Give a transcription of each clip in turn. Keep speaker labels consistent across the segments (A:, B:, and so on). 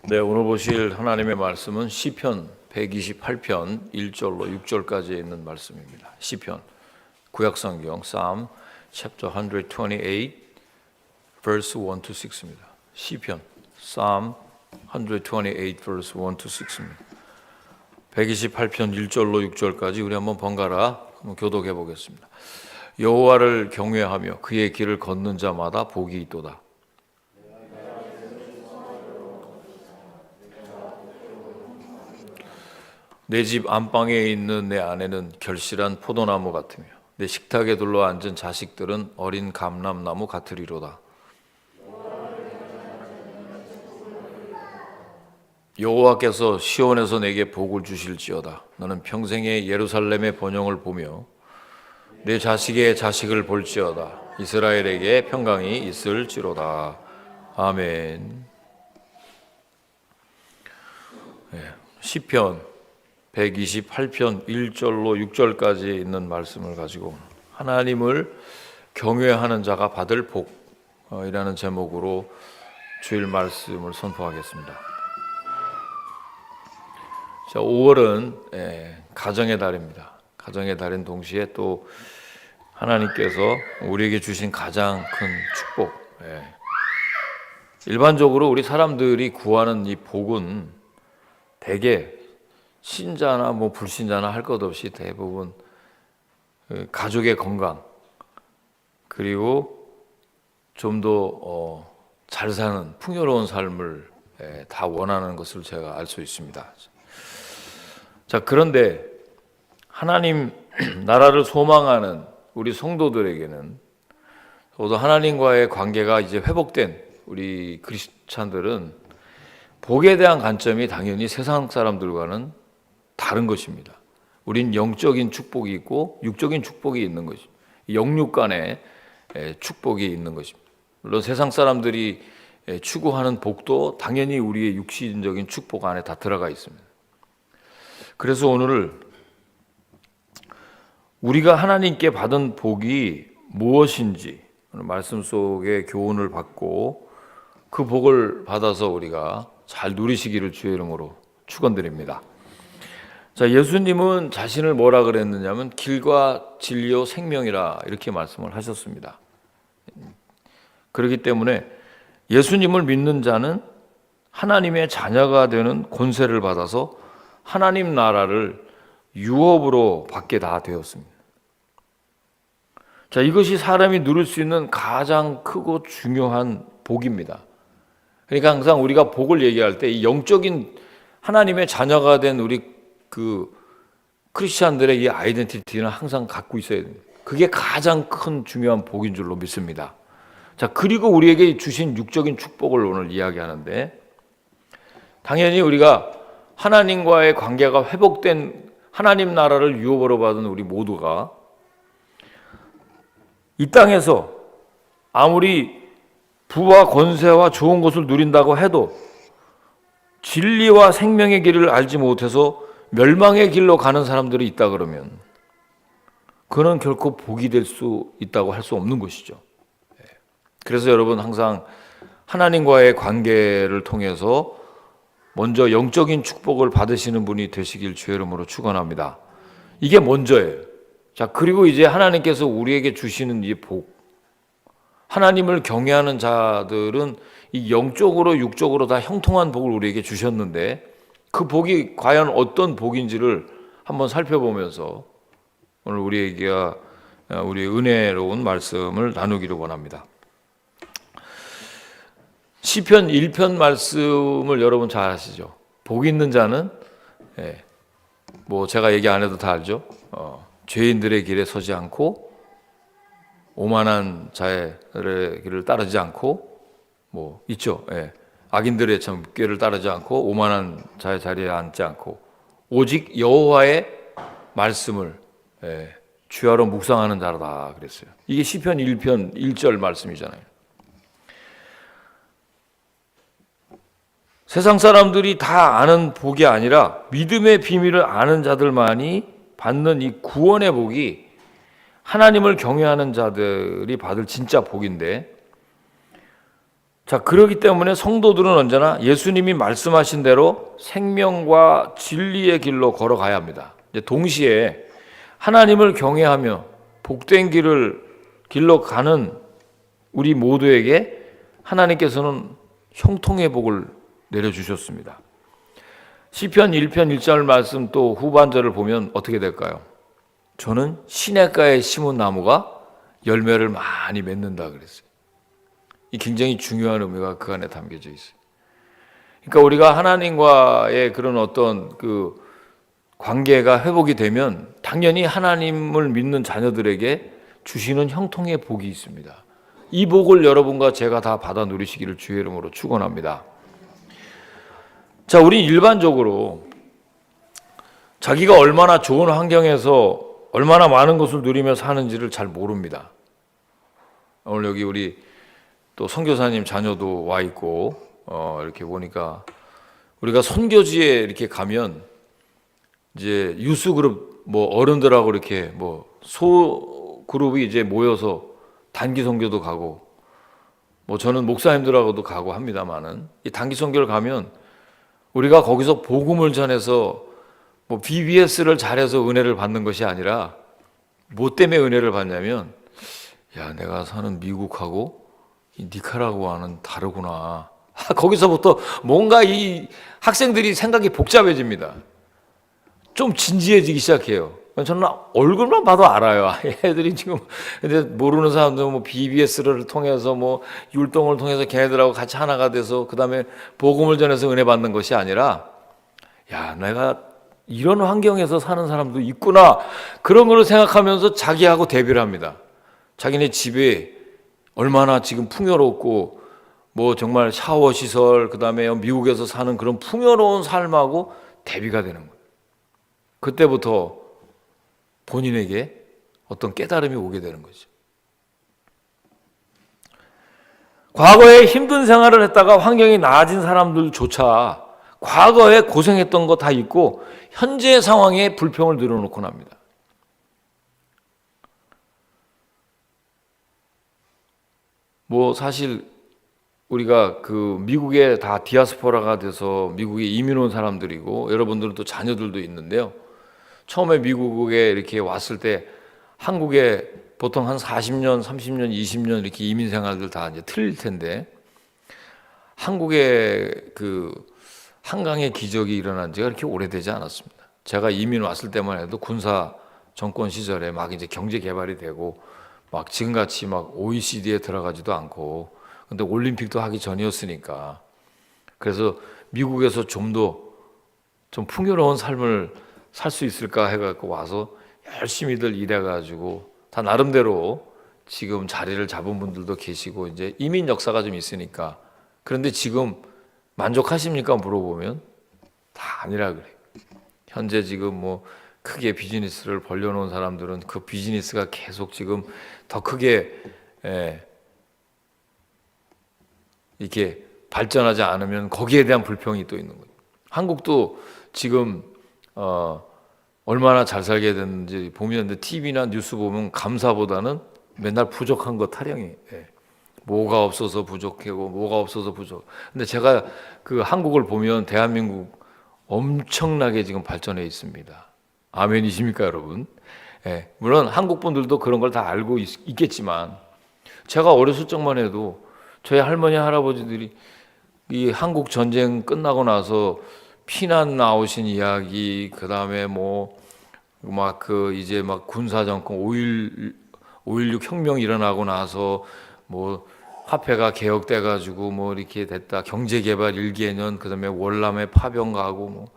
A: 네, 오늘 보실 하나님의 말씀은 시편 128편 1절로 6절까지 있는 말씀입니다. 시편, 구약성경, Psalm chapter 128, verse 1 to 6입니다. 시편, Psalm 128, verse 1 to 6입니다. 128편 1절로 6절까지 우리 한번 번갈아 교독해 보겠습니다. 여호와를 경외하며 그의 길을 걷는 자마다 복이 있도다. 내 집 안방에 있는 내 아내는 결실한 포도나무 같으며 내 식탁에 둘러앉은 자식들은 어린 감람나무 같으리로다. 여호와께서 시온에서 내게 복을 주실지어다. 너는 평생에 예루살렘의 번영을 보며 내 자식의 자식을 볼지어다. 이스라엘에게 평강이 있을지로다. 아멘. 시편 128편 1절로 6절까지 있는 말씀을 가지고 하나님을 경외하는 자가 받을 복이라는 제목으로 주일 말씀을 선포하겠습니다. 자, 5월은 가정의 달입니다. 가정의 달인 동시에 또 하나님께서 우리에게 주신 가장 큰 축복. 일반적으로 우리 사람들이 구하는 이 복은 대개 신자나 불신자나 할 것 없이 대부분 가족의 건강, 그리고 좀 더 잘 사는 풍요로운 삶을 다 원하는 것을 제가 알 수 있습니다. 자, 그런데 하나님 나라를 소망하는 우리 성도들에게는, 저도 하나님과의 관계가 이제 회복된 우리 크리스찬들은 복에 대한 관점이 당연히 세상 사람들과는 다른 것입니다. 우린 영적인 축복이 있고 육적인 축복이 있는 것입니다. 영육 간의 축복이 있는 것입니다. 물론 세상 사람들이 추구하는 복도 당연히 우리의 육신적인 축복 안에 다 들어가 있습니다. 그래서 오늘 우리가 하나님께 받은 복이 무엇인지 오늘 말씀 속에 교훈을 받고 그 복을 받아서 우리가 잘 누리시기를 주의 이름으로 축원드립니다. 자, 예수님은 자신을 뭐라 그랬느냐면 길과 진리요 생명이라 이렇게 말씀을 하셨습니다. 그렇기 때문에 예수님을 믿는 자는 하나님의 자녀가 되는 권세를 받아서 하나님 나라를 유업으로 받게 다 되었습니다. 자, 이것이 사람이 누릴 수 있는 가장 크고 중요한 복입니다. 그러니까 항상 우리가 복을 얘기할 때 이 영적인 하나님의 자녀가 된 우리 크리스찬들의 이 아이덴티티는 항상 갖고 있어야 됩니다. 그게 가장 큰 중요한 복인 줄로 믿습니다. 자, 그리고 우리에게 주신 육적인 축복을 오늘 이야기하는데, 당연히 우리가 하나님과의 관계가 회복된 하나님 나라를 유업으로 받은 우리 모두가 이 땅에서 아무리 부와 권세와 좋은 것을 누린다고 해도 진리와 생명의 길을 알지 못해서 멸망의 길로 가는 사람들이 있다 그러면 그는 결코 복이 될 수 있다고 할 수 없는 것이죠. 그래서 여러분 항상 하나님과의 관계를 통해서 먼저 영적인 축복을 받으시는 분이 되시길 주의 이름으로 축원합니다. 이게 먼저예요. 자, 그리고 이제 하나님께서 우리에게 주시는 이 복, 하나님을 경외하는 자들은 이 영적으로 육적으로 다 형통한 복을 우리에게 주셨는데 그 복이 과연 어떤 복인지를 한번 살펴보면서 오늘 우리에게 우리 은혜로운 말씀을 나누기를 원합니다. 시편 1편 말씀을 여러분 잘 아시죠? 복 있는 자는 제가 얘기 안 해도 다 알죠? 죄인들의 길에 서지 않고 오만한 자의 길을 따르지 않고 있죠. 악인들의 꾀를 따르지 않고 오만한 자의 자리에 앉지 않고 오직 여호와의 말씀을 주야로 묵상하는 자라다 그랬어요. 이게 시편 1편 1절 말씀이잖아요. 세상 사람들이 다 아는 복이 아니라 믿음의 비밀을 아는 자들만이 받는 이 구원의 복이 하나님을 경외하는 자들이 받을 진짜 복인데, 자, 그렇기 때문에 성도들은 언제나 예수님이 말씀하신 대로 생명과 진리의 길로 걸어가야 합니다. 동시에 하나님을 경외하며 복된 길로 가는 우리 모두에게 하나님께서는 형통의 복을 내려주셨습니다. 시편 1편 1절 말씀 또 후반절을 보면 어떻게 될까요? 저는 시냇가에 심은 나무가 열매를 많이 맺는다 그랬어요. 이 굉장히 중요한 의미가 그 안에 담겨져 있어요. 그러니까 우리가 하나님과의 그런 어떤 그 관계가 회복이 되면 당연히 하나님을 믿는 자녀들에게 주시는 형통의 복이 있습니다. 이 복을 여러분과 제가 다 받아 누리시기를 주의 이름으로 축원합니다. 자, 우리 일반적으로 자기가 얼마나 좋은 환경에서 얼마나 많은 것을 누리며 사는지를 잘 모릅니다. 오늘 여기 우리 또 선교사님 자녀도 와 있고 이렇게 보니까 우리가 선교지에 이렇게 가면 이제 유스 그룹 뭐 어른들하고 이렇게 뭐 소 그룹이 이제 모여서 단기 선교도 가고 뭐 저는 목사님들하고도 가고 합니다만은 이 단기 선교를 가면 우리가 거기서 복음을 전해서 뭐 BBS를 잘해서 은혜를 받는 것이 아니라 뭐 때문에 은혜를 받냐면 야, 내가 사는 미국하고 이 니카라구아는 다르구나. 거기서부터 뭔가 이 학생들이 생각이 복잡해집니다. 좀 진지해지기 시작해요. 저는 얼굴만 봐도 알아요. 애들이 지금 근데 모르는 사람들은 뭐 BBS를 통해서 뭐 율동을 통해서 걔네들하고 같이 하나가 돼서 그다음에 복음을 전해서 은혜 받는 것이 아니라 야, 내가 이런 환경에서 사는 사람도 있구나. 그런 걸 생각하면서 자기하고 대비를 합니다. 자기네 집에 얼마나 지금 풍요롭고 뭐 정말 샤워 시설 그다음에 미국에서 사는 그런 풍요로운 삶하고 대비가 되는 거예요. 그때부터 본인에게 어떤 깨달음이 오게 되는 거죠. 과거에 힘든 생활을 했다가 환경이 나아진 사람들조차 과거에 고생했던 거 다 잊고 현재 상황에 불평을 늘어놓곤 합니다. 뭐 사실 우리가 그 미국에 다 디아스포라가 돼서 미국에 이민 온 사람들이고 여러분들은 또 자녀들도 있는데요. 처음에 미국에 이렇게 왔을 때 한국에 보통 한 40년, 30년, 20년 이렇게 이민 생활들 다 이제 틀릴 텐데 한국의 그 한강의 기적이 일어난 지가 그렇게 오래되지 않았습니다. 제가 이민 왔을 때만 해도 군사 정권 시절에 막 이제 경제 개발이 되고 막 지금같이 막 OECD에 들어가지도 않고 근데 올림픽도 하기 전이었으니까 그래서 미국에서 좀 풍요로운 삶을 살 수 있을까 해갖고 와서 열심히들 일해가지고 다 나름대로 지금 자리를 잡은 분들도 계시고 이제 이민 역사가 좀 있으니까 그런데 지금 만족하십니까 물어보면 다 아니라 그래요. 현재 지금 뭐 크게 비즈니스를 벌려놓은 사람들은 그 비즈니스가 계속 지금 더 크게 이렇게 발전하지 않으면 거기에 대한 불평이 또 있는 거예요. 한국도 지금 얼마나 잘 살게 됐는지 보면 TV나 뉴스 보면 감사보다는 맨날 부족한 거 타령이 뭐가 없어서 부족하고 뭐가 없어서 부족. 근데 제가 그 한국을 보면 대한민국 엄청나게 지금 발전해 있습니다. 아멘이십니까 여러분? 물론 한국 분들도 그런 걸 다 알고 있겠지만 제가 어렸을 적만 해도 저희 할머니 할아버지들이 이 한국 전쟁 끝나고 나서 피난 나오신 이야기 그다음에 뭐 막 이제 막 군사 정권 5.16 혁명 일어나고 나서 뭐 화폐가 개혁돼 가지고 뭐 이렇게 됐다. 경제 개발 1개년 그다음에 월남에 파병 가고 뭐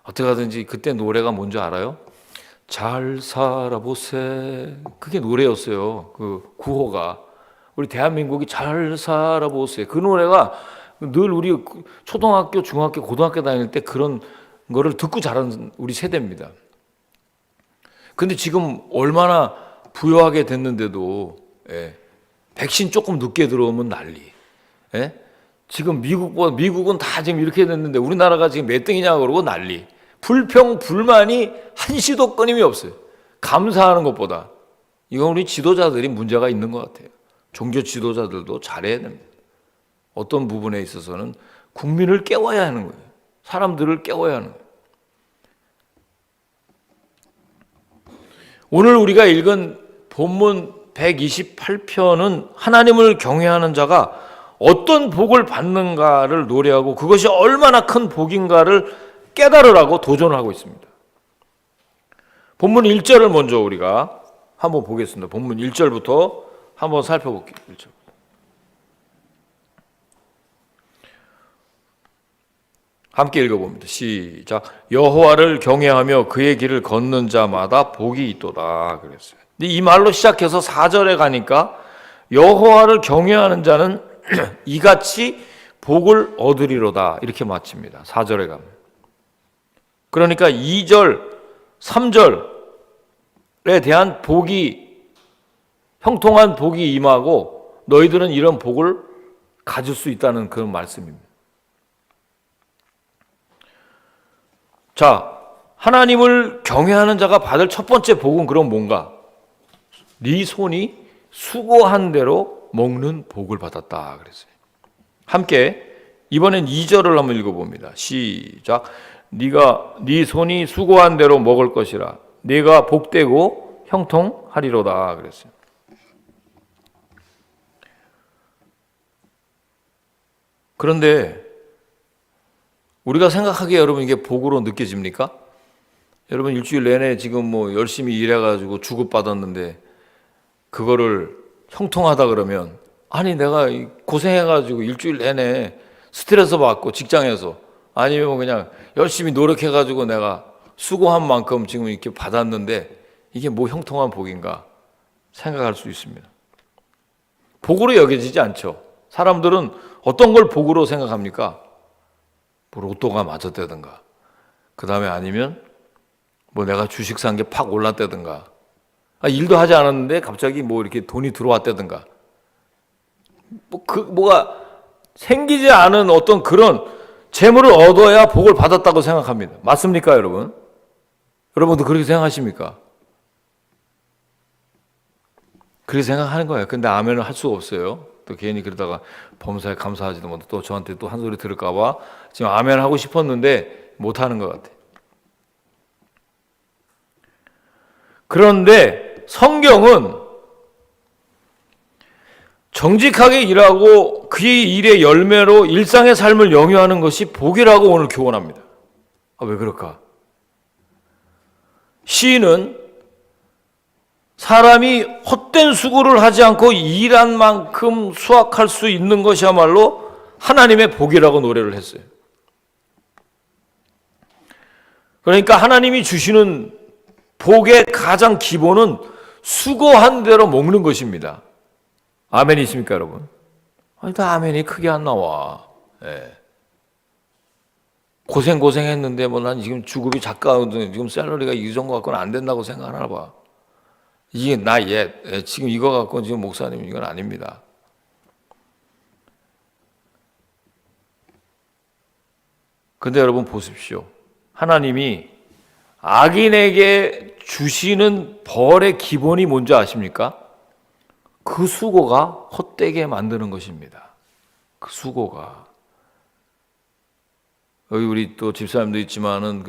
A: 어떻게 하든지 그때 노래가 뭔지 알아요? 잘 살아보세. 그게 노래였어요. 그 구호가. 우리 대한민국이 잘 살아보세. 그 노래가 늘 우리 초등학교, 중학교, 고등학교 다닐 때 그런 거를 듣고 자란 우리 세대입니다. 근데 지금 얼마나 부유하게 됐는데도 백신 조금 늦게 들어오면 난리. 지금 미국은 다 지금 이렇게 됐는데 우리나라가 지금 몇 등이냐 그러고 난리. 불평, 불만이 한시도 끊임이 없어요. 감사하는 것보다. 이건 우리 지도자들이 문제가 있는 것 같아요. 종교 지도자들도 잘해야 됩니다. 어떤 부분에 있어서는 국민을 깨워야 하는 거예요. 사람들을 깨워야 하는 거예요. 오늘 우리가 읽은 본문 128편은 하나님을 경외하는 자가 어떤 복을 받는가를 노래하고 그것이 얼마나 큰 복인가를 깨달으라고 도전하고 있습니다. 본문 1절을 먼저 우리가 한번 보겠습니다. 본문 1절부터 한번 살펴볼게요. 1절. 함께 읽어봅니다. 시작. 여호와를 경외하며 그의 길을 걷는 자마다 복이 있도다 그랬어요. 근데 이 말로 시작해서 4절에 가니까 여호와를 경외하는 자는 이같이 복을 얻으리로다 이렇게 마칩니다. 4절에 가면. 그러니까 2절, 3절에 대한 복이 형통한 복이 임하고 너희들은 이런 복을 가질 수 있다는 그런 말씀입니다. 자, 하나님을 경외하는 자가 받을 첫 번째 복은 그럼 뭔가? 네 손이 수고한 대로 먹는 복을 받았다 그랬어요. 함께 이번엔 2절을 한번 읽어봅니다. 시작. 네 손이 수고한 대로 먹을 것이라 네가 복되고 형통하리로다 그랬어요. 그런데 우리가 생각하기에 여러분 이게 복으로 느껴집니까? 여러분 일주일 내내 지금 뭐 열심히 일해가지고 주급받았는데 그거를 형통하다 그러면 아니 내가 고생해가지고 일주일 내내 스트레스 받고 직장에서 아니면 그냥 열심히 노력해가지고 내가 수고한 만큼 지금 이렇게 받았는데 이게 뭐 형통한 복인가 생각할 수 있습니다. 복으로 여겨지지 않죠. 사람들은 어떤 걸 복으로 생각합니까? 뭐 로또가 맞았다든가 그 다음에 아니면 뭐 내가 주식 산 게 팍 올랐다든가 일도 하지 않았는데 갑자기 뭐 이렇게 돈이 들어왔다든가 뭐가 생기지 않은 어떤 그런 재물을 얻어야 복을 받았다고 생각합니다. 맞습니까, 여러분? 여러분도 그렇게 생각하십니까? 그렇게 생각하는 거예요. 근데 아멘을 할 수가 없어요. 또 괜히 그러다가 범사에 감사하지도 못하고 또 저한테 또 한 소리 들을까 봐 지금 아멘 하고 싶었는데 못 하는 것 같아요. 그런데 성경은 정직하게 일하고 그의 일의 열매로 일상의 삶을 영위하는 것이 복이라고 오늘 교훈합니다. 왜 그럴까? 시인은 사람이 헛된 수고를 하지 않고 일한 만큼 수확할 수 있는 것이야말로 하나님의 복이라고 노래를 했어요. 그러니까 하나님이 주시는 복의 가장 기본은 수고한 대로 먹는 것입니다. 아멘이 있습니까, 여러분? 아니, 다 아멘이 크게 안 나와. 예. 고생했는데 뭐 난 지금 주급이 작가거든. 지금 샐러리가 이 정도 갖고는 안 된다고 생각하나 봐. 이게 지금 이거 갖고 지금 목사님 이건 아닙니다. 근데 여러분 보십시오. 하나님이 악인에게 주시는 벌의 기본이 뭔지 아십니까? 그 수고가 헛되게 만드는 것입니다. 그 수고가. 여기 우리 또 집사님도 있지만은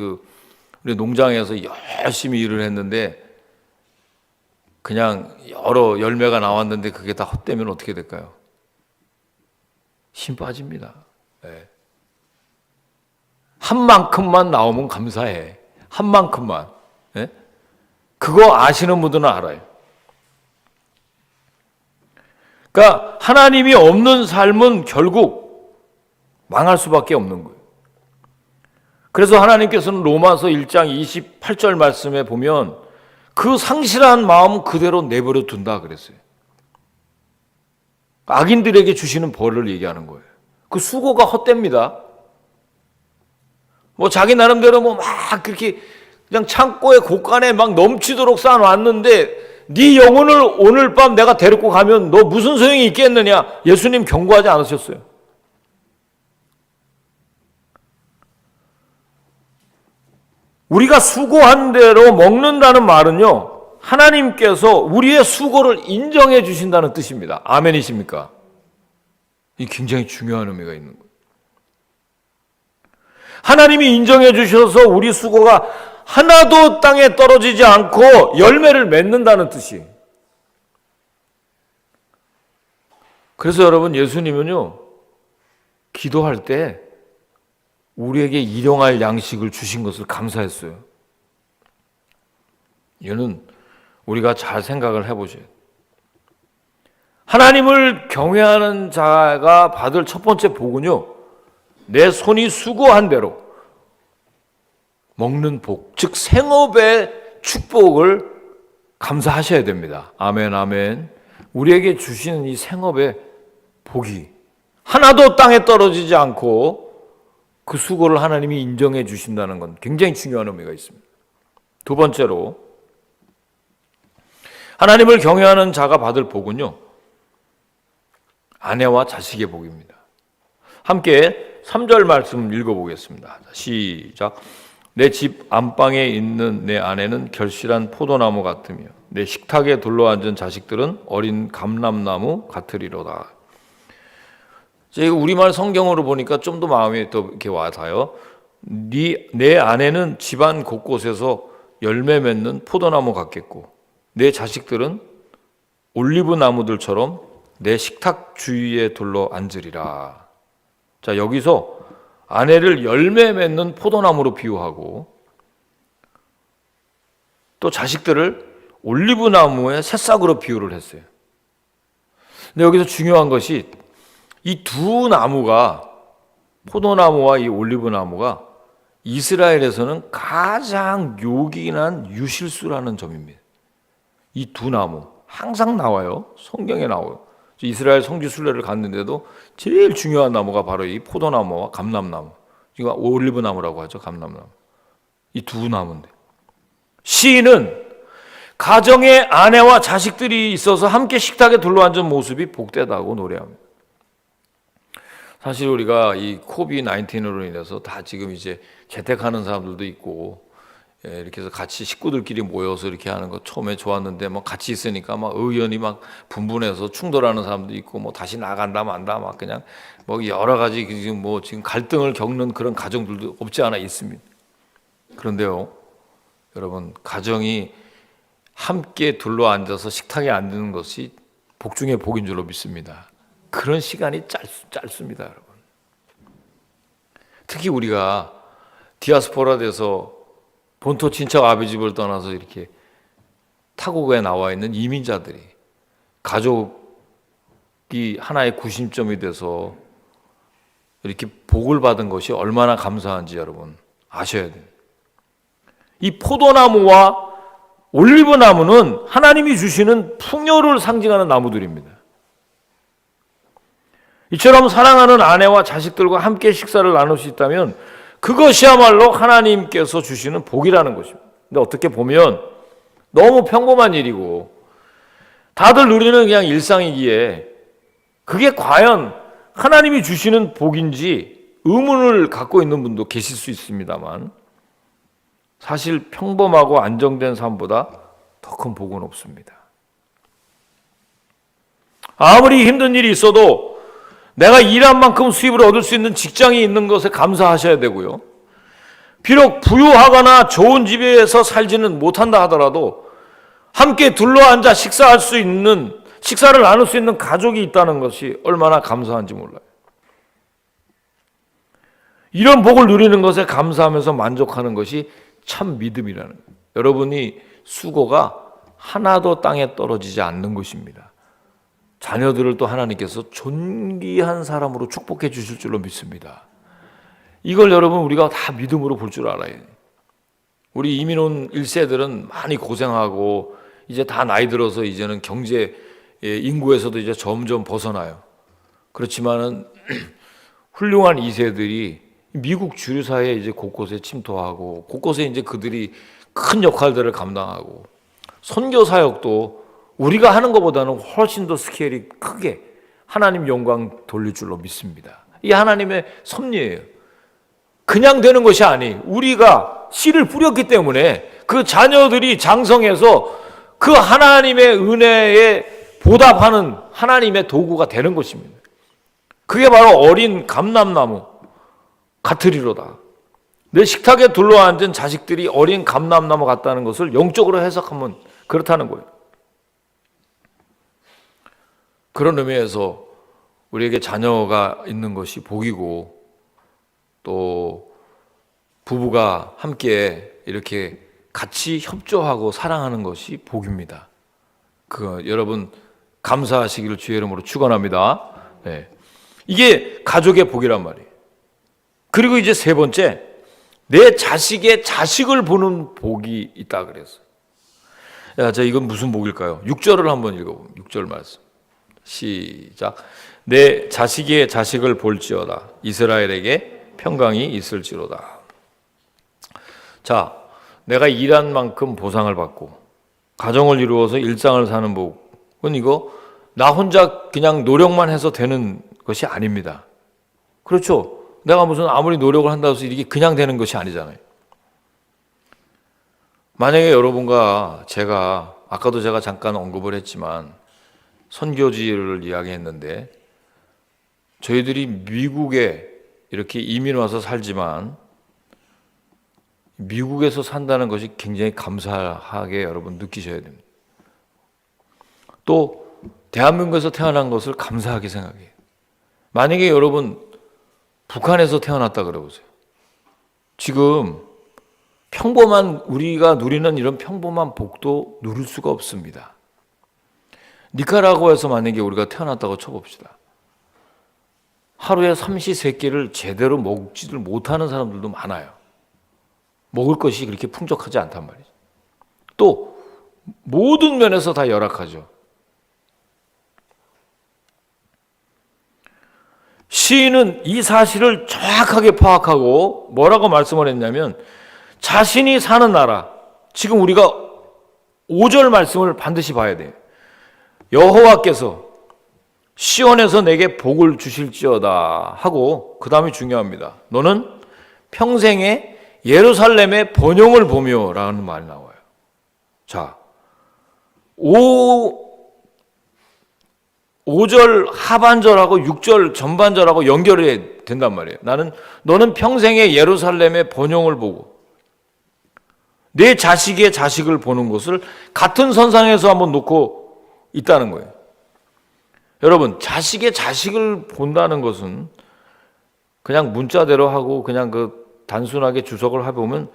A: 우리 농장에서 열심히 일을 했는데 그냥 여러 열매가 나왔는데 그게 다 헛되면 어떻게 될까요? 힘 빠집니다. 네. 한 만큼만 나오면 감사해. 한 만큼만. 네? 그거 아시는 분들은 알아요. 그러니까 하나님이 없는 삶은 결국 망할 수밖에 없는 거예요. 그래서 하나님께서는 로마서 1장 28절 말씀에 보면 그 상실한 마음 그대로 내버려 둔다 그랬어요. 악인들에게 주시는 벌을 얘기하는 거예요. 그 수고가 헛됩니다. 뭐 자기 나름대로 뭐 막 그렇게 그냥 창고에 곳간에 막 넘치도록 쌓아놨는데 네 영혼을 오늘 밤 내가 데리고 가면 너 무슨 소용이 있겠느냐? 예수님 경고하지 않으셨어요. 우리가 수고한 대로 먹는다는 말은요, 하나님께서 우리의 수고를 인정해 주신다는 뜻입니다. 아멘이십니까? 이 굉장히 중요한 의미가 있는 거예요. 하나님이 인정해 주셔서 우리 수고가 하나도 땅에 떨어지지 않고 열매를 맺는다는 뜻이에요. 그래서 여러분, 예수님은요, 기도할 때 우리에게 일용할 양식을 주신 것을 감사했어요. 이거는 우리가 잘 생각을 해보셔야 돼요. 하나님을 경외하는 자가 받을 첫 번째 복은요, 내 손이 수고한 대로 먹는 복, 즉 생업의 축복을 감사하셔야 됩니다. 아멘, 아멘. 우리에게 주시는 이 생업의 복이 하나도 땅에 떨어지지 않고 그 수고를 하나님이 인정해 주신다는 건 굉장히 중요한 의미가 있습니다. 두 번째로, 하나님을 경외하는 자가 받을 복은요, 아내와 자식의 복입니다. 함께 3절 말씀 읽어보겠습니다. 시작. 내 집 안방에 있는 내 아내는 결실한 포도나무 같으며 내 식탁에 둘러앉은 자식들은 어린 감람나무 같으리로다. 제가 우리말 성경으로 보니까 좀 더 마음이 또 이렇게 와닿아요. 내 아내는 집안 곳곳에서 열매 맺는 포도나무 같겠고 내 자식들은 올리브 나무들처럼 내 식탁 주위에 둘러 앉으리라. 자, 여기서 아내를 열매 맺는 포도나무로 비유하고 또 자식들을 올리브 나무의 새싹으로 비유를 했어요. 근데 여기서 중요한 것이 이 두 나무가, 포도나무와 이 올리브 나무가 이스라엘에서는 가장 요긴한 유실수라는 점입니다. 이 두 나무 항상 나와요. 성경에 나와요. 이스라엘 성지 순례를 갔는데도 제일 중요한 나무가 바로 이 포도나무와 감람나무, 이거 올리브 나무라고 하죠. 감람나무. 이 두 나무인데, 시인은 가정에 아내와 자식들이 있어서 함께 식탁에 둘러앉은 모습이 복되다고 노래합니다. 사실 우리가 이 코비드-19으로 인해서 다 지금 이제 재택하는 사람들도 있고, 이렇게 해서 같이 식구들끼리 모여서 이렇게 하는 거 처음에 좋았는데 뭐 같이 있으니까 막 의견이 막 분분해서 충돌하는 사람도 있고, 뭐 다시 나간다 만다 막 그냥 뭐 여러 가지 지금 갈등을 겪는 그런 가정들도 없지 않아 있습니다. 그런데요, 여러분, 가정이 함께 둘러 앉아서 식탁에 앉는 것이 복 중에 복인 줄로 믿습니다. 그런 시간이 짧습니다, 여러분. 특히 우리가 디아스포라 돼서 본토 친척 아버집을 떠나서 이렇게 타국에 나와 있는 이민자들이 가족이 하나의 구심점이 돼서 이렇게 복을 받은 것이 얼마나 감사한지 여러분 아셔야 돼요. 이 포도나무와 올리브 나무는 하나님이 주시는 풍요를 상징하는 나무들입니다. 이처럼 사랑하는 아내와 자식들과 함께 식사를 나눌 수 있다면 그것이야말로 하나님께서 주시는 복이라는 것입니다. 근데 어떻게 보면 너무 평범한 일이고 다들 누리는 그냥 일상이기에 그게 과연 하나님이 주시는 복인지 의문을 갖고 있는 분도 계실 수 있습니다만, 사실 평범하고 안정된 삶보다 더 큰 복은 없습니다. 아무리 힘든 일이 있어도 내가 일한 만큼 수입을 얻을 수 있는 직장이 있는 것에 감사하셔야 되고요. 비록 부유하거나 좋은 집에서 살지는 못한다 하더라도 함께 둘러앉아 식사할 수 있는, 식사를 나눌 수 있는 가족이 있다는 것이 얼마나 감사한지 몰라요. 이런 복을 누리는 것에 감사하면서 만족하는 것이 참 믿음이라는 거예요. 여러분이 수고가 하나도 땅에 떨어지지 않는 것입니다. 자녀들을 또 하나님께서 존귀한 사람으로 축복해 주실 줄로 믿습니다. 이걸 여러분 우리가 다 믿음으로 볼 줄 알아야 돼요. 우리 이민 온 1세들은 많이 고생하고 이제 다 나이 들어서 이제는 경제 인구에서도 이제 점점 벗어나요. 그렇지만은 훌륭한 2세들이 미국 주류사회에 이제 곳곳에 침투하고 곳곳에 이제 그들이 큰 역할들을 감당하고, 선교 사역도 우리가 하는 것보다는 훨씬 더 스케일이 크게 하나님 영광 돌릴 줄로 믿습니다. 이 하나님의 섭리예요. 그냥 되는 것이 아니, 우리가 씨를 뿌렸기 때문에 그 자녀들이 장성해서 그 하나님의 은혜에 보답하는 하나님의 도구가 되는 것입니다. 그게 바로 어린 감람나무 같으리로다. 내 식탁에 둘러앉은 자식들이 어린 감람나무 같다는 것을 영적으로 해석하면 그렇다는 거예요. 그런 의미에서 우리에게 자녀가 있는 것이 복이고, 또 부부가 함께 이렇게 같이 협조하고 사랑하는 것이 복입니다. 여러분 감사하시기를 주의 이름으로 축원합니다. 네. 이게 가족의 복이란 말이에요. 그리고 이제 세 번째, 내 자식의 자식을 보는 복이 있다 그랬어요. 자, 이건 무슨 복일까요? 6절을 한번 읽어보면 6절 말씀. 시작. 내 자식의 자식을 볼지어다. 이스라엘에게 평강이 있을지로다. 자, 내가 일한 만큼 보상을 받고 가정을 이루어서 일상을 사는 복은 이거 나 혼자 그냥 노력만 해서 되는 것이 아닙니다. 그렇죠? 내가 무슨 아무리 노력을 한다고 해서 이게 그냥 되는 것이 아니잖아요. 만약에 여러분과 제가, 아까도 제가 잠깐 언급을 했지만 선교지를 이야기했는데, 저희들이 미국에 이렇게 이민 와서 살지만 미국에서 산다는 것이 굉장히 감사하게 여러분 느끼셔야 됩니다. 또 대한민국에서 태어난 것을 감사하게 생각해요. 만약에 여러분 북한에서 태어났다 그러보세요. 지금 평범한, 우리가 누리는 이런 평범한 복도 누릴 수가 없습니다. 니카라구아에서 만약에 우리가 태어났다고 쳐봅시다. 하루에 삼시세끼를 제대로 먹지를 못하는 사람들도 많아요. 먹을 것이 그렇게 풍족하지 않단 말이죠. 또 모든 면에서 다 열악하죠. 시인은 이 사실을 정확하게 파악하고 뭐라고 말씀을 했냐면, 자신이 사는 나라, 지금 우리가 5절 말씀을 반드시 봐야 돼요. 여호와께서 시온에서 내게 복을 주실지어다 하고, 그 다음이 중요합니다. 너는 평생에 예루살렘의 번영을 보며 라는 말이 나와요. 자, 5절 하반절하고 6절 전반절하고 연결이 된단 말이에요. 너는 평생에 예루살렘의 번영을 보고 내 자식의 자식을 보는 것을 같은 선상에서 한번 놓고 있다는 거예요. 여러분, 자식의 자식을 본다는 것은 그냥 문자대로 하고 그냥 단순하게 주석을 해보면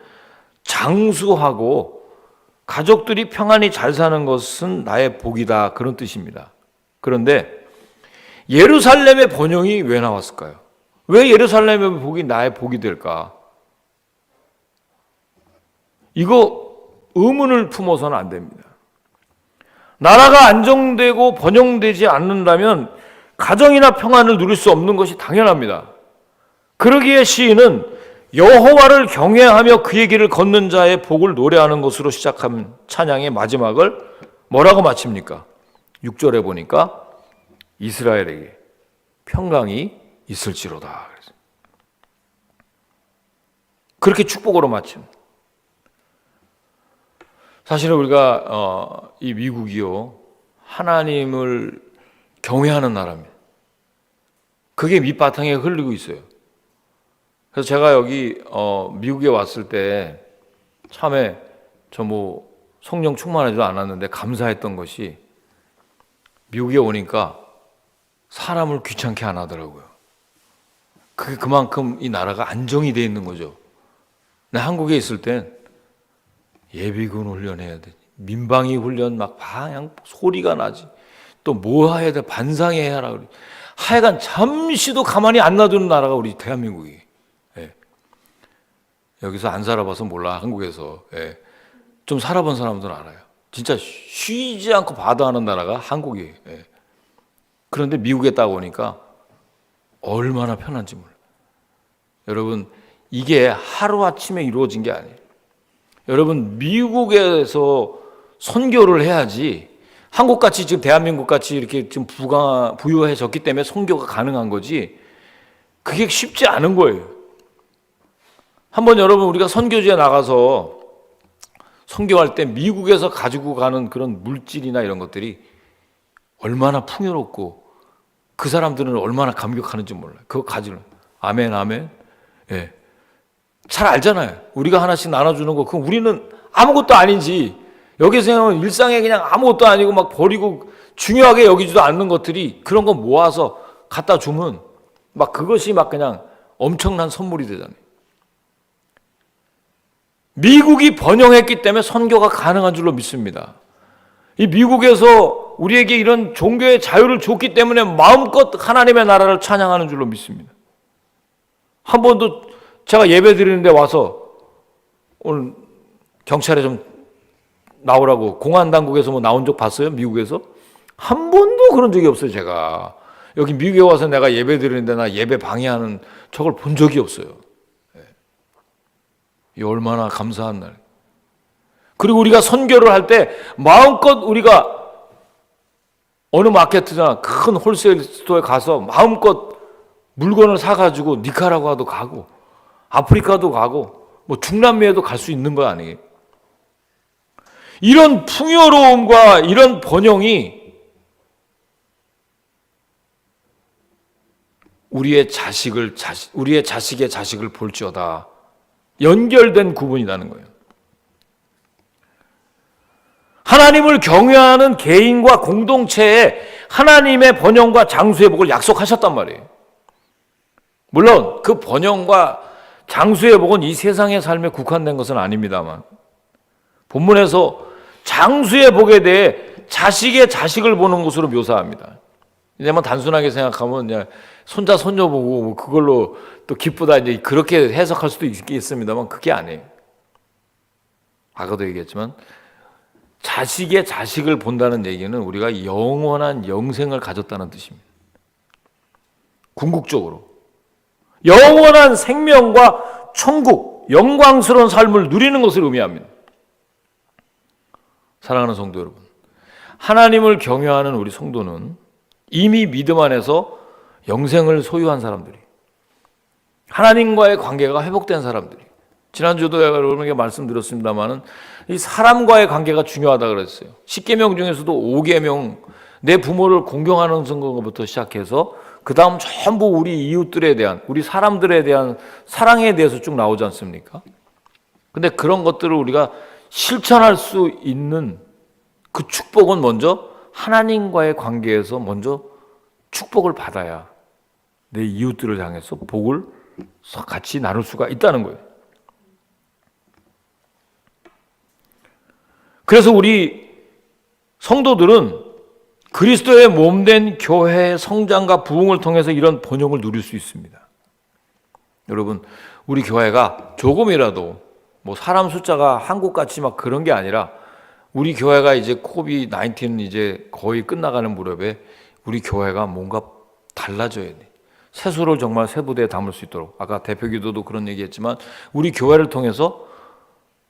A: 장수하고 가족들이 평안히 잘 사는 것은 나의 복이다, 그런 뜻입니다. 그런데 예루살렘의 번영이 왜 나왔을까요? 왜 예루살렘의 복이 나의 복이 될까? 이거 의문을 품어서는 안 됩니다. 나라가 안정되고 번영되지 않는다면 가정이나 평안을 누릴 수 없는 것이 당연합니다. 그러기에 시인은 여호와를 경외하며 그의 길을 걷는 자의 복을 노래하는 것으로 시작한 찬양의 마지막을 뭐라고 마칩니까? 6절에 보니까 이스라엘에게 평강이 있을지로다. 그렇게 축복으로 마칩니다. 사실은 우리가 이 미국이요, 하나님을 경외하는 나라입니다. 그게 밑바탕에 흘리고 있어요. 그래서 제가 여기 미국에 왔을 때 처음에 성령 충만하지도 않았는데 감사했던 것이, 미국에 오니까 사람을 귀찮게 안 하더라고요. 그게 그만큼 이 나라가 안정이 돼 있는 거죠. 나 한국에 있을 땐 예비군 훈련해야 돼, 민방위 훈련 막 그냥 소리가 나지, 또 뭐 해야 돼, 반상회해야 하라 그래. 하여간 잠시도 가만히 안 놔두는 나라가 우리 대한민국이. 예. 여기서 안 살아봐서 몰라, 한국에서. 예. 좀 살아본 사람들은 알아요. 진짜 쉬지 않고 바다하는 나라가 한국이에요. 예. 그런데 미국에 딱 오니까 얼마나 편한지 몰라요. 여러분, 이게 하루아침에 이루어진 게 아니에요. 여러분, 미국에서 선교를 해야지, 한국같이 지금 대한민국같이 이렇게 지금 부유해졌기 때문에 선교가 가능한 거지, 그게 쉽지 않은 거예요. 한번 여러분, 우리가 선교지에 나가서 선교할 때 미국에서 가지고 가는 그런 물질이나 이런 것들이 얼마나 풍요롭고 그 사람들은 얼마나 감격하는지 몰라요. 그거 가지는. 아멘, 아멘. 예. 잘 알잖아요. 우리가 하나씩 나눠주는 거, 그럼 우리는 아무것도 아닌지, 여기서 일상에 그냥 아무것도 아니고 막 버리고 중요하게 여기지도 않는 것들이 그런 거 모아서 갖다 주면 막 그것이 막 그냥 엄청난 선물이 되잖아요. 미국이 번영했기 때문에 선교가 가능한 줄로 믿습니다. 이 미국에서 우리에게 이런 종교의 자유를 줬기 때문에 마음껏 하나님의 나라를 찬양하는 줄로 믿습니다. 한 번도 제가 예배 드리는데 와서 오늘 경찰에 좀 나오라고 공안 당국에서 뭐 나온 적 봤어요? 미국에서? 한 번도 그런 적이 없어요. 제가 여기 미국에 와서 내가 예배 드리는데 나 예배 방해하는 저걸 본 적이 없어요. 이 얼마나 감사한 날. 그리고 우리가 선교를 할 때 마음껏 우리가 어느 마케트나 큰 홀세일 스토어에 가서 마음껏 물건을 사가지고 니카라과도 가고 아프리카도 가고 뭐 중남미에도 갈 수 있는 거 아니에요? 이런 풍요로움과 이런 번영이 우리의 자식의 자식을 볼지어다 연결된 구분이라는 거예요. 하나님을 경외하는 개인과 공동체에 하나님의 번영과 장수회복을 약속하셨단 말이에요. 물론 그 번영과 장수회복은 이 세상의 삶에 국한된 것은 아닙니다만 본문에서 장수회복에 대해 자식의 자식을 보는 것으로 묘사합니다. 이제만 단순하게 생각하면 그냥 손자 손녀 보고 뭐 그걸로 또 기쁘다 이제 그렇게 해석할 수도 있겠습니다만 그게 아니에요. 아까도 얘기했지만 자식의 자식을 본다는 얘기는 우리가 영원한 영생을 가졌다는 뜻입니다. 궁극적으로 영원한 생명과 천국, 영광스러운 삶을 누리는 것을 의미합니다. 사랑하는 성도 여러분, 하나님을 경외하는 우리 성도는 이미 믿음 안에서 영생을 소유한 사람들이, 하나님과의 관계가 회복된 사람들이, 지난주도 여러분에게 말씀드렸습니다만은 이 사람과의 관계가 중요하다고 그랬어요. 10계명 중에서도 5계명, 내 부모를 공경하는 것부터 시작해서 그 다음 전부 우리 이웃들에 대한, 우리 사람들에 대한 사랑에 대해서 쭉 나오지 않습니까? 근데 그런 것들을 우리가 실천할 수 있는 그 축복은 먼저 하나님과의 관계에서 먼저 축복을 받아야 내 이웃들을 향해서 복을 같이 나눌 수가 있다는 거예요. 그래서 우리 성도들은 그리스도의 몸된 교회의 성장과 부흥을 통해서 이런 번영을 누릴 수 있습니다. 여러분, 우리 교회가 조금이라도 뭐 사람 숫자가 한국같이 막 그런 게 아니라 우리 교회가 이제 코비드-19 이제 거의 끝나가는 무렵에 우리 교회가 뭔가 달라져야 돼. 세수를 정말 세부대에 담을 수 있도록. 아까 대표 기도도 그런 얘기했지만 우리 교회를 통해서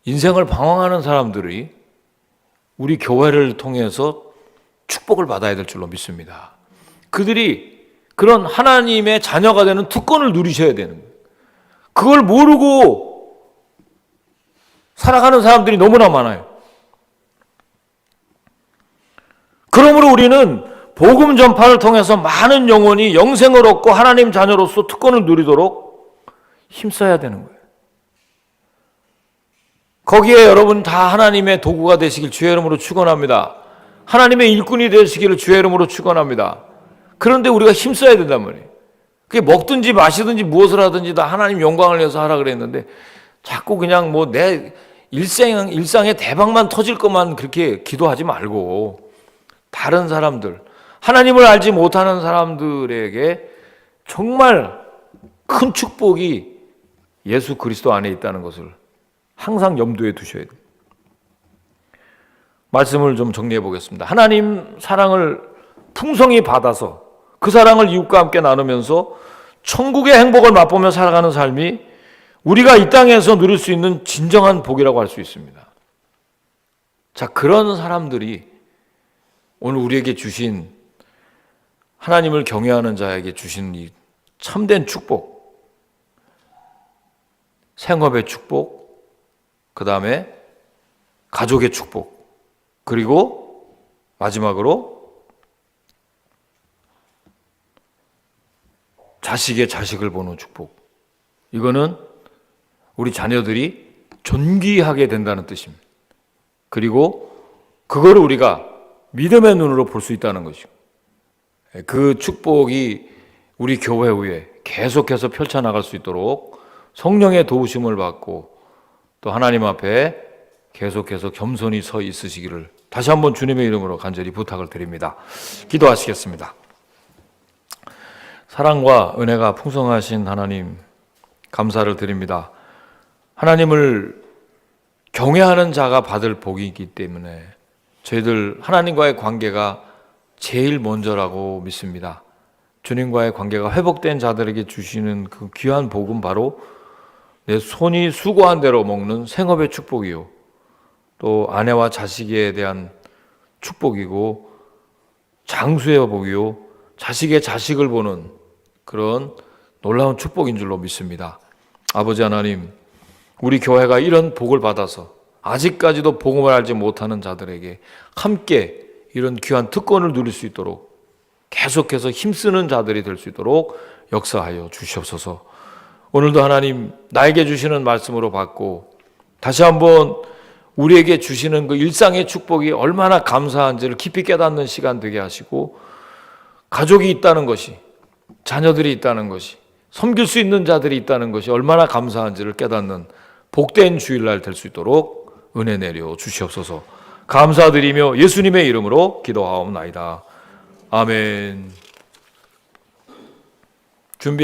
A: 인생을 방황하는 사람들이 우리 교회를 통해서 축복을 받아야 될 줄로 믿습니다. 그들이 그런 하나님의 자녀가 되는 특권을 누리셔야 되는 거예요. 그걸 모르고 살아가는 사람들이 너무나 많아요. 그러므로 우리는 복음 전파를 통해서 많은 영혼이 영생을 얻고 하나님 자녀로서 특권을 누리도록 힘써야 되는 거예요. 거기에 여러분 다 하나님의 도구가 되시길 주의 이름으로 축원합니다. 하나님의 일꾼이 되시기를 주의 이름으로 축원합니다. 그런데 우리가 힘써야 된단 말이에요. 그게 먹든지 마시든지 무엇을 하든지 다 하나님 영광을 위해서 하라 그랬는데 자꾸 그냥 뭐 내 일상의 대박만 터질 것만 그렇게 기도하지 말고 다른 사람들, 하나님을 알지 못하는 사람들에게 정말 큰 축복이 예수 그리스도 안에 있다는 것을 항상 염두에 두셔야 돼요. 말씀을 좀 정리해 보겠습니다. 하나님 사랑을 풍성히 받아서 그 사랑을 이웃과 함께 나누면서 천국의 행복을 맛보며 살아가는 삶이 우리가 이 땅에서 누릴 수 있는 진정한 복이라고 할 수 있습니다. 자, 그런 사람들이 오늘 우리에게 주신 하나님을 경외하는 자에게 주신 이 참된 축복, 생업의 축복, 그 다음에 가족의 축복, 그리고 마지막으로 자식의 자식을 보는 축복. 이거는 우리 자녀들이 존귀하게 된다는 뜻입니다. 그리고 그거를 우리가 믿음의 눈으로 볼 수 있다는 것이고, 그 축복이 우리 교회 후에 계속해서 펼쳐나갈 수 있도록 성령의 도우심을 받고 또 하나님 앞에 계속해서 겸손히 서 있으시기를 다시 한번 주님의 이름으로 간절히 부탁을 드립니다. 기도하시겠습니다. 사랑과 은혜가 풍성하신 하나님, 감사를 드립니다. 하나님을 경외하는 자가 받을 복이기 때문에 저희들 하나님과의 관계가 제일 먼저라고 믿습니다. 주님과의 관계가 회복된 자들에게 주시는 그 귀한 복은 바로 내 손이 수고한 대로 먹는 생업의 축복이요, 또 아내와 자식에 대한 축복이고, 장수의 복이요, 자식의 자식을 보는 그런 놀라운 축복인 줄로 믿습니다. 아버지 하나님, 우리 교회가 이런 복을 받아서 아직까지도 복음을 알지 못하는 자들에게 함께 이런 귀한 특권을 누릴 수 있도록 계속해서 힘쓰는 자들이 될 수 있도록 역사하여 주시옵소서. 오늘도 하나님, 나에게 주시는 말씀으로 받고 다시 한번 우리에게 주시는 그 일상의 축복이 얼마나 감사한지를 깊이 깨닫는 시간 되게 하시고, 가족이 있다는 것이, 자녀들이 있다는 것이, 섬길 수 있는 자들이 있다는 것이 얼마나 감사한지를 깨닫는 복된 주일날 될 수 있도록 은혜 내려 주시옵소서. 감사드리며 예수님의 이름으로 기도하옵나이다. 아멘. 준비